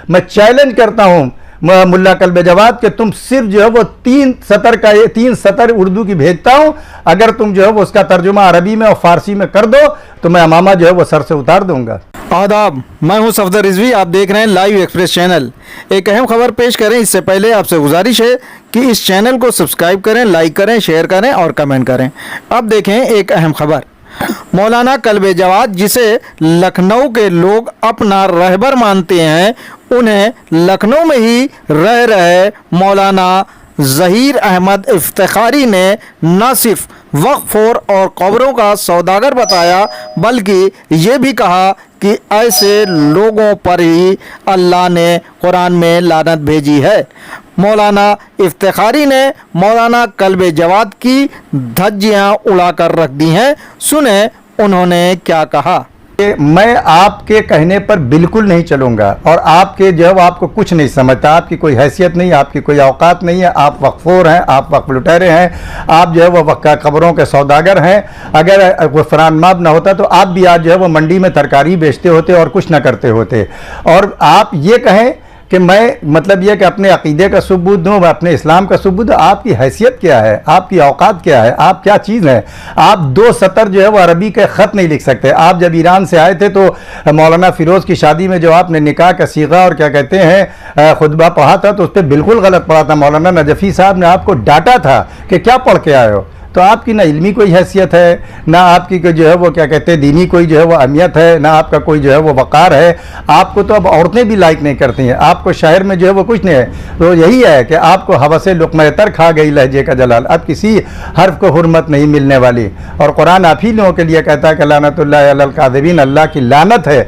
میں چیلنج کرتا ہوں ملا کلب جواد کہ تم صرف جو ہے وہ 3 سطر اردو کی بھیجتا ہوں، اگر تم جو ہے وہ اس کا ترجمہ عربی میں اور فارسی میں کر دو تو میں امامہ جو ہے وہ سر سے اتار دوں گا۔ آداب، میں ہوں صفدر رضوی، آپ دیکھ رہے ہیں لائیو ایکسپریس چینل۔ ایک اہم خبر پیش کریں اس سے پہلے آپ سے گزارش ہے کہ اس چینل کو سبسکرائب کریں، لائک کریں، شیئر کریں اور کمنٹ کریں۔ اب دیکھیں ایک اہم خبر۔ مولانا کلب جواد جسے لکھنؤ کے لوگ اپنا رہبر مانتے ہیں، انہیں لکھنؤ میں ہی رہ رہے مولانا ظہیر احمد افتخاری نے نہ صرف وقف اور قبروں کا سوداگر بتایا بلکہ یہ بھی کہا کہ ایسے لوگوں پر ہی اللہ نے قرآن میں لعنت بھیجی ہے۔ مولانا افتخاری نے مولانا کلب جواد کی دھجیاں اڑا کر رکھ دی ہیں، سنیں انہوں نے کیا کہا۔ میں آپ کے کہنے پر بالکل نہیں چلوں گا، اور آپ کے جو ہے آپ کو کچھ نہیں سمجھتا، آپ کی کوئی حیثیت نہیں، آپ کی کوئی اوقات نہیں ہے، آپ وقفور ہیں، آپ وقف لٹیرے ہیں، آپ جو ہے وہ قبروں کے سوداگر ہیں۔ اگر غفران ماب نہ ہوتا تو آپ بھی آج جو ہے وہ منڈی میں ترکاری بیچتے ہوتے اور کچھ نہ کرتے ہوتے۔ اور آپ یہ کہیں کہ میں مطلب یہ کہ اپنے عقیدے کا ثبوت دوں، اپنے اسلام کا ثبوت دوں، آپ کی حیثیت کیا ہے، آپ کی اوقات کیا ہے، آپ کیا چیز ہیں؟ آپ 2 سطر جو ہے وہ عربی کے خط نہیں لکھ سکتے۔ آپ جب ایران سے آئے تھے تو مولانا فیروز کی شادی میں جو آپ نے نکاح کا صیغہ اور کیا کہتے ہیں خطبہ پڑھا تھا تو اس پہ بالکل غلط پڑھا تھا۔ مولانا نجفی صاحب نے آپ کو ڈانٹا تھا کہ کیا پڑھ کے آئے ہو۔ تو آپ کی نہ علمی کوئی حیثیت ہے، نہ آپ کی جو ہے وہ کیا کہتے ہیں دینی کوئی جو ہے وہ اہمیت ہے، نہ آپ کا کوئی جو ہے وہ وقار ہے۔ آپ کو تو اب عورتیں بھی لائک نہیں کرتی ہیں، آپ کو شہر میں جو ہے وہ کچھ نہیں ہے۔ تو یہی ہے کہ آپ کو ہوس لقمہ تر کھا گئی لہجے کا جلال، اب کسی حرف کو حرمت نہیں ملنے والی۔ اور قرآن آپ ہی لوگوں کے لیے کہتا ہے کہ لعنت اللہ علی الکاذبین، اللہ کی لعنت ہے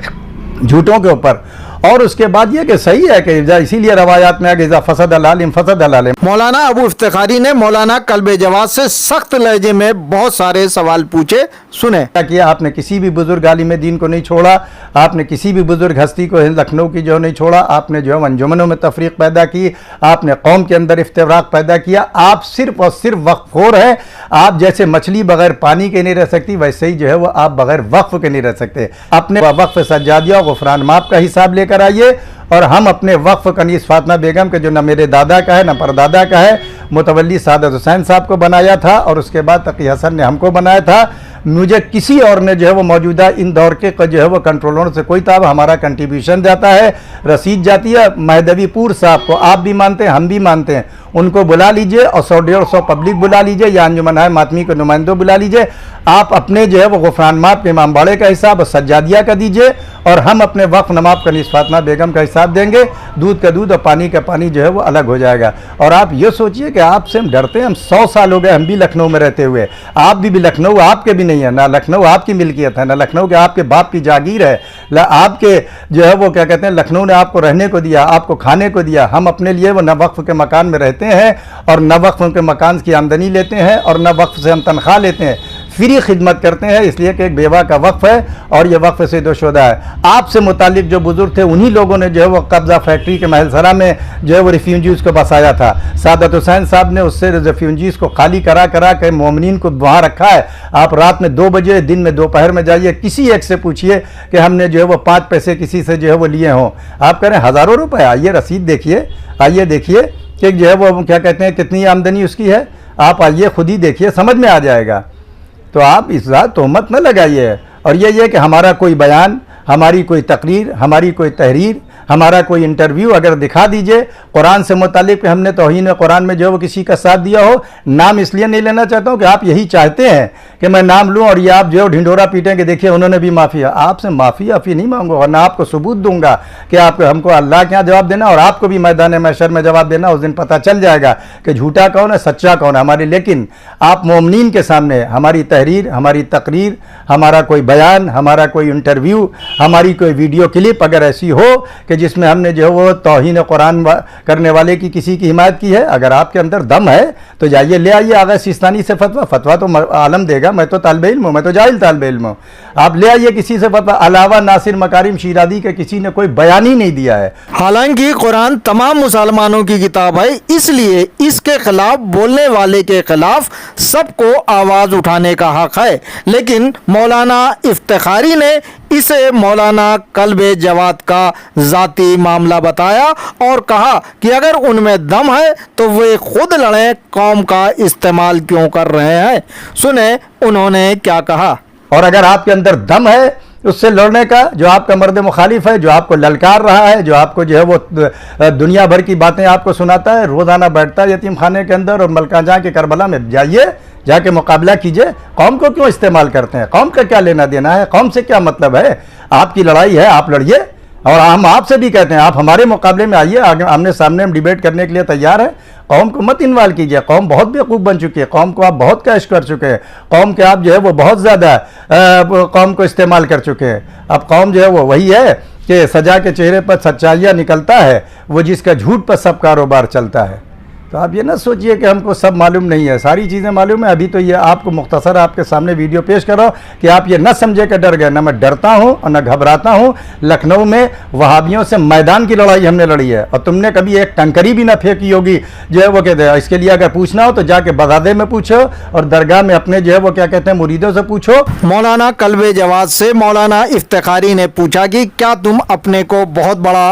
جھوٹوں کے اوپر۔ اور اس کے بعد یہ کہ صحیح ہے کہ اسی لیے روایات میں اذا فسد العالم فسد العالم۔ مولانا ابو افتخاری نے مولانا کلب جواد سے سخت لہجے میں بہت سارے سوال پوچھے، سنیں۔ کیا آپ نے کسی بھی بزرگ عالم دین کو نہیں چھوڑا، آپ نے کسی بھی بزرگ ہستی کو لکھنؤ کی جو نہیں چھوڑا، آپ نے جو ہے انجمنوں میں تفریق پیدا کی، آپ نے قوم کے اندر افتراق پیدا کیا۔ آپ صرف اور صرف وقف خور ہیں۔ آپ جیسے مچھلی بغیر پانی کے نہیں رہ سکتی، ویسے ہی جو ہے وہ آپ بغیر وقف کے نہیں رہ سکتے۔ اپنے وقف سجادیہ غفران ماب کا حساب لے کر آئیے، اور ہم اپنے وقف کنیز فاطمہ بیگم کے جو نہ میرے دادا کا ہے نہ پردادا کا ہے، متولی سعادت حسین صاحب کو بنایا تھا، اور اس کے بعد تقی حسن نے ہم کو بنایا تھا۔ مجھے کسی اور نے جو ہے وہ موجودہ ان دور کے جو ہے وہ کنٹرولر سے کوئی تاب، ہمارا کنٹریبیوشن جاتا ہے، رسید جاتی ہے۔ مہدوی پور صاحب کو آپ بھی مانتے ہیں، ہم بھی مانتے ہیں، ان کو بلا لیجئے، اور 100-150 پبلک بلا لیجئے، یا انجمن ماتمی کے نمائندوں بلا لیجئے۔ آپ اپنے جو ہے وہ غفران ماب کے امام باڑے کا حساب اور سجادیہ کا دیجئے، اور ہم اپنے وقف نماب کنیز فاطمہ بیگم کا حساب دیں گے۔ دودھ کا دودھ اور پانی کا پانی جو ہے وہ الگ ہو جائے گا۔ اور آپ یہ سوچئے کہ آپ سے ہم ڈرتے ہیں، ہم 100 سال ہو گئے ہم بھی لکھنؤ میں رہتے ہوئے، آپ بھی لکھنؤ آپ کے بھی نہیں ہے، نہ لکھنؤ آپ کی ملکیت ہے، نہ لکھنؤ کے آپ کے باپ کی جاگیر ہے، آپ کے جو ہے وہ کیا کہتے ہیں لکھنؤ نے آپ کو رہنے کو دیا، آپ کو کھانے کو دیا۔ ہم اپنے لیے وہ نہ وقف کے مکان میں رہتے ہیں اور نہ وقف کے مکان کی آمدنی لیتے ہیں، اور نہ وقف سے ہم تنخواہ لیتے ہیں، فری خدمت کرتے ہیں، اس لیے کہ ایک بیوہ کا وقف ہے اور یہ وقف سے دوشدہ ہے۔ آپ سے متعلق جو بزرگ تھے انہی لوگوں نے جو ہے وہ قبضہ فیکٹری کے محل سرا میں جو ہے وہ ریفیوجیز کو بسایا تھا۔ سعادت حسین صاحب نے اس سے ریفیوجیز کو خالی کرا کے مومنین کو وہاں رکھا ہے۔ آپ رات میں 2 بجے، دن میں دوپہر میں جائیے، کسی ایک سے پوچھئے کہ ہم نے جو ہے وہ 5 پیسے کسی سے جو ہے وہ لیے ہوں۔ آپ کہہ رہے ہیں ہزاروں روپے، آئیے رسید دیکھیے، آئیے دیکھیے کہ جو ہے وہ کیا کہتے ہیں کتنی آمدنی اس کی ہے، آپ آئیے خود ہی دیکھیے، سمجھ میں آ جائے گا۔ تو آپ اس ذات تہمت نہ لگائیے۔ اور یہ کہ ہمارا کوئی بیان، ہماری کوئی تقریر، ہماری کوئی تحریر، ہمارا کوئی انٹرویو اگر دکھا دیجئے قرآن سے متعلق کہ ہم نے توہین قرآن میں جو وہ کسی کا ساتھ دیا ہو، نام اس لیے نہیں لینا چاہتا ہوں کہ آپ یہی چاہتے ہیں کہ میں نام لوں اور یہ آپ جو ڈھنڈورا پیٹیں کہ دیکھیے انہوں نے بھی معافی ہے۔ آپ سے معافی نہیں مانگوں گا، نہ آپ کو ثبوت دوں گا کہ آپ کو ہم کو اللہ کے یہاں جواب دینا، اور آپ کو بھی میدان محشر میں جواب دینا۔ اس دن پتہ چل جائے گا کہ جھوٹا کون ہے، سچا کون ہے ہماری۔ لیکن آپ مومنین کے سامنے ہماری تحریر، ہماری تقریر، ہمارا کوئی بیان، ہمارا کوئی انٹرویو، ہماری کوئی ویڈیو کلپ اگر ایسی ہو کہ جس میں ہم نے جو ہے وہ توہین قرآن کرنے والے کی کسی کی حمایت کی ہے، اگر آپ کے اندر دم ہے تو جائیے لے آئیے آغا سیستانی سے فتویٰ تو عالم دے گا، میں تو طالب علم ہوں، میں تو جاہل طالب علم ہوں۔ آپ لے آئیے کسی سے فتویٰ، علاوہ ناصر مکارم شیرازی کے کسی نے کوئی بیان ہی نہیں دیا ہے۔ حالانکہ قرآن تمام مسلمانوں کی کتاب ہے، اس لیے اس کے خلاف بولنے والے کے خلاف سب کو آواز اٹھانے کا حق ہے۔ لیکن مولانا افتخاری نے इसे मौलाना कल्बे जवाद का ज़ाती मामला बताया और कहा कि अगर उनमें दम है तो वे खुद लड़ें, कौम का इस्तेमाल क्यों कर रहे हैं। सुने उन्होंने क्या कहा। और अगर आपके अंदर दम है उससे लड़ने का, जो आपका मर्द मुखालिफ है, जो आपको ललकार रहा है, जो आपको जो है वो दुनिया भर की बातें आपको सुनाता है, रोज़ाना बैठता है यतीम खाने के अंदर और मलका जहाँ के करबला में जाइए, जाके मुकाबला कीजिए। कौम को क्यों इस्तेमाल करते हैं? कौम का क्या लेना देना है? कौम से क्या मतलब है? आपकी लड़ाई है, आप लड़िए। और हम आपसे भी कहते हैं आप हमारे मुकाबले में आइए, आमने सामने हम डिबेट करने के लिए तैयार हैं। कौम को मत इन्वाल्व कीजिए, कौम बहुत बेवकूफ़ बन चुकी है, कौम को आप बहुत कैश कर चुके हैं, कौम के आप जो है वो बहुत ज़्यादा कौम को इस्तेमाल कर चुके हैं। अब कौम जो है वो वही है कि सजा के चेहरे पर सच्चाइयाँ निकलता है, वो जिसका झूठ पर सब कारोबार चलता है। तो आप ये ना सोचिए कि हमको सब मालूम नहीं है, सारी चीज़ें मालूम है। अभी तो ये आपको मुख्तसर आपके सामने वीडियो पेश कर रहा हूँ कि आप ये न समझे कि डर गए। ना मैं डरता हूँ और न घबराता हूँ। लखनऊ में वहाबियों से मैदान की लड़ाई हमने लड़ी है और तुमने कभी एक टंकरी भी ना फेंकी होगी जो है वो कहते हैं। इसके लिए अगर पूछना हो तो जाके बगदाद में पूछो और दरगाह में अपने जो है वो क्या कहते हैं मुरीदों से पूछो। मौलाना कल्बे जवाद से मौलाना इफ्तिखारी ने पूछा कि क्या तुम अपने को बहुत बड़ा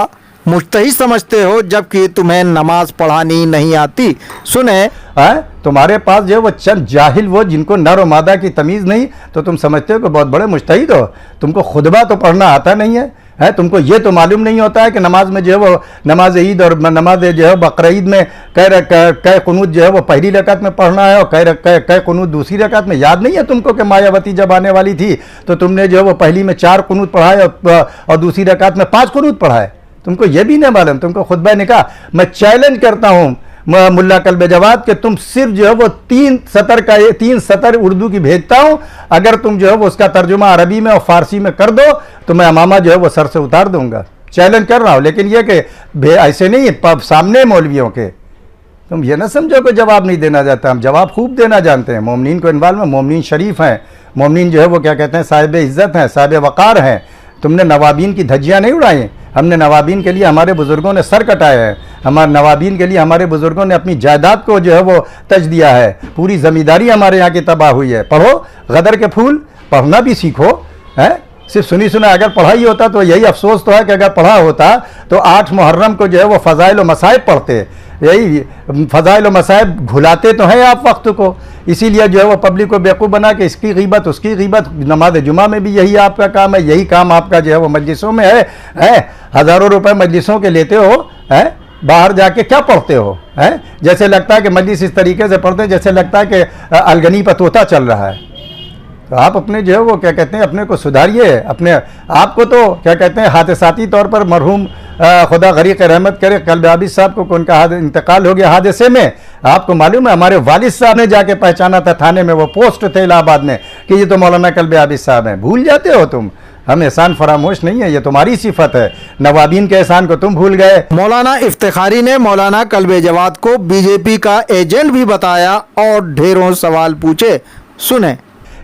मुज्तहिद समझते हो जबकि तुम्हें नमाज पढ़ानी नहीं आती। सुने है तुम्हारे पास जो है वो चंद जाहिल वो जिनको नर और मादा की तमीज़ नहीं, तो तुम समझते हो कि बहुत बड़े मुज्तहिद हो। तुमको खुतबा तो पढ़ना आता नहीं है, तुमको ये तो मालूम नहीं होता है कि नमाज में जो है वो नमाज ईद और नमाज जो है बकरीद में कै कुनूत जो है वो पहली रकात में पढ़ना है और कै कुनूत दूसरी रकात में। याद नहीं है तुमको कि मायावती जब आने वाली थी तो तुमने जो है वो पहली में 4 कुनूत पढ़ाए और दूसरी रकात में 5 कुनूत पढ़ाए। तुमको ये भी नहीं मालूम। तुमको खुतबा निकाह मैं चैलेंज करता हूँ मुल्ला कल्बे जवाद कि तुम सिर्फ जो है वो 3 सतर उर्दू की भेजता हूँ, अगर तुम जो है वो उसका तर्जुमा अरबी में और फारसी में कर दो तो मैं अमामा जो है वो सर से उतार दूंगा। चैलेंज कर रहा हूँ। लेकिन ये कि ऐसे नहीं सामने मौलवियों के तुम ये ना समझो कि जवाब नहीं देना जाता। हम जवाब खूब देना जानते हैं। मोमिनीन को इन्वाल्व में, मोमिनीन शरीफ हैं, मोमिनीन जो है वो क्या कहते हैं साहिब इज़्ज़त हैं, साहिब वक़ार हैं। तुमने नवाबीन की धज्जियाँ नहीं उड़ाई। हमने नवाबीन के लिए हमारे बुज़ुर्गों ने सर कटाए हैं। हमारे नवाबीन के लिए हमारे बुज़ुर्गों ने अपनी जायदाद को जो है वो तज दिया है। पूरी ज़मींदारी हमारे यहाँ की तबाह हुई है। पढ़ो गदर के फूल, पढ़ना भी सीखो। है सिर्फ सुनी सुना अगर पढ़ाई होता तो यही अफसोस तो है कि अगर पढ़ा होता तो 8 मुहर्रम को जो है वो फ़ज़ाइल व मसाइब पढ़ते। यही फ़ज़ाइल व मसाइब भुलाते तो हैं आप वक्त को, इसीलिए जो है वो पब्लिक को बेवकूफ़ बना के इसकी ग़ीबत उसकी ग़ीबत। नमाज जुमा में भी यही आपका काम है, यही काम आपका जो है वो मजलिसों में है। हज़ारों रुपए मजलिसों के लेते हो, है बाहर जाके क्या पढ़ते हो? है जैसे लगता है कि मजलिस इस तरीके से पढ़ते हैं जैसे लगता है कि अलगनी पर तोता चल रहा है। तो आप अपने जो है वो क्या कहते हैं अपने को सुधारिए। अपने आपको तो क्या कहते हैं हादसाती तौर पर मरहूम खुदा गरीक रहमत करे कल्बे आबिद साहब को उनका इंतकाल हो गया हादसे में। आपको मालूम है हमारे वालिद साहब ने जाके पहचाना था थाने में, वो पोस्ट थे इलाहाबाद में कि ये तो मौलाना कल्बे आबिद साहब हैं। भूल जाते हो तुम। हम एहसान फरामोश नहीं है, ये तुम्हारी सिफत है। नवाबीन के एहसान को तुम भूल गए। मौलाना इफ्तिखारी ने मौलाना कल्बे जवाद को बीजेपी का एजेंट भी बताया और ढेरों सवाल पूछे। सुने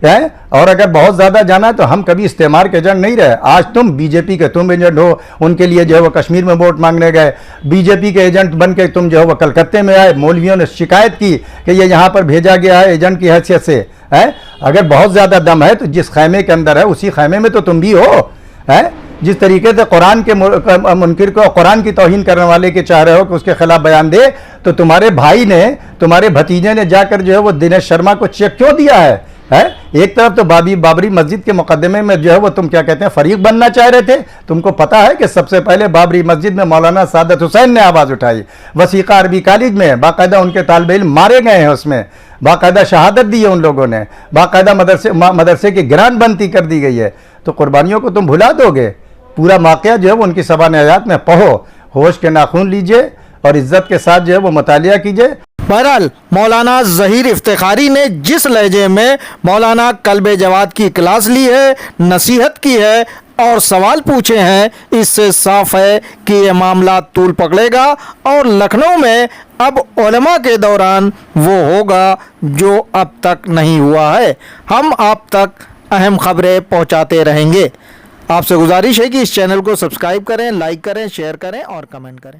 है और अगर बहुत ज़्यादा जाना है तो हम कभी इस्तेमार के एजेंट नहीं रहे। आज तुम बीजेपी के तुम एजेंट हो, उनके लिए जो है वो कश्मीर में वोट मांगने गए, बीजेपी के एजेंट बन के तुम जो है वो कलकत्ते में आए। मौलवियों ने शिकायत की कि ये यहाँ पर भेजा गया है एजेंट की हैसियत से। है अगर बहुत ज़्यादा दम है तो जिस खैमे के अंदर है उसी खैमे में तो तुम भी हो। है जिस तरीके से कुरान के मुनकिर को कुरान की तौहीन करने वाले के चाह रहे हो कि उसके खिलाफ बयान दे, तो तुम्हारे भाई ने तुम्हारे भतीजे ने जाकर जो है वो दिनेश शर्मा को चेक क्यों दिया है? एक तरफ तो बाबरी मस्जिद के मुकदमे में जो है वो तुम क्या कहते हैं फरीक बनना चाह रहे थे। तुमको पता है कि सबसे पहले बाबरी मस्जिद में मौलाना सादत हुसैन ने आवाज़ उठाई। वसीका अरबी कॉलेज में बाकायदा उनके तालिब इल्म मारे गए हैं, उसमें बाकायदा शहादत दी है उन लोगों ने, बाकायदा मदरसे की ग्रांट बनती कर दी गई है। तो कुर्बानियों को तुम भुला दोगे? पूरा वाक़या जो है वो उनकी सबान हयात में पढ़ो, होश के नाखून लीजिए और इज़्ज़त के साथ जो है वो मुतालिया कीजिए। बहरहाल मौलाना ज़हीर इफ्तिखारी ने जिस लहजे में मौलाना कल्बे जवाद की क्लास ली है, नसीहत की है और सवाल पूछे हैं, इससे साफ है कि ये मामला तूल पकड़ेगा और लखनऊ में अब उलमा के दौरान वो होगा जो अब तक नहीं हुआ है। हम आप तक अहम खबरें पहुंचाते रहेंगे। आपसे गुजारिश है कि इस चैनल को सब्सक्राइब करें, लाइक करें, शेयर करें और कमेंट करें।